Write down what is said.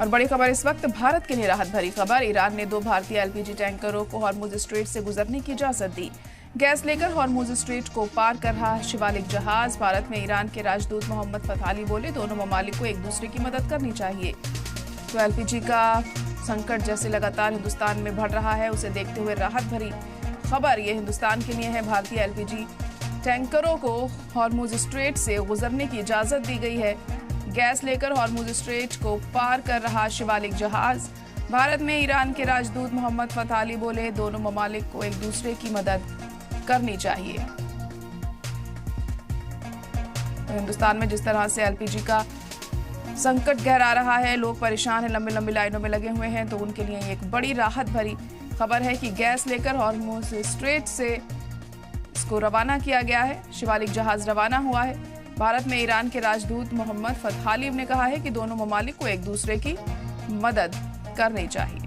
और बड़ी खबर इस वक्त भारत के लिए राहत भरी खबर। ईरान ने 2 भारतीय एलपीजी टैंकरों को हॉर्मुज स्ट्रेट से गुजरने की इजाजत दी। गैस लेकर हॉर्मुज स्ट्रेट को पार कर रहा शिवालिक जहाज। भारत में ईरान के राजदूत मोहम्मद फतहाली बोले, दोनों ममालिक को एक दूसरे की मदद करनी चाहिए। तो एलपीजी का संकट जैसे लगातार हिंदुस्तान में बढ़ रहा है, उसे देखते हुए राहत भरी खबर ये हिंदुस्तान के लिए है। भारतीय एलपीजी टैंकरों को हॉर्मुज स्ट्रेट से गुजरने की इजाजत दी गई है। गैस लेकर हॉर्मुज स्ट्रेट को पार कर रहा शिवालिक जहाज। भारत में ईरान के राजदूत मोहम्मद फतहाली बोले, दोनों ममालिक को एक दूसरे की मदद करनी चाहिए। तो हिंदुस्तान में जिस तरह से एलपीजी का संकट गहरा रहा है, लोग परेशान हैं, लंबी लंबी लाइनों में लगे हुए हैं, तो उनके लिए एक बड़ी राहत भरी खबर है कि गैस लेकर हॉर्मुज स्ट्रेट से इसको रवाना किया गया है। शिवालिक जहाज रवाना हुआ है। भारत में ईरान के राजदूत मोहम्मद फतहाली ने कहा है कि दोनों ममालिक को एक दूसरे की मदद करनी चाहिए।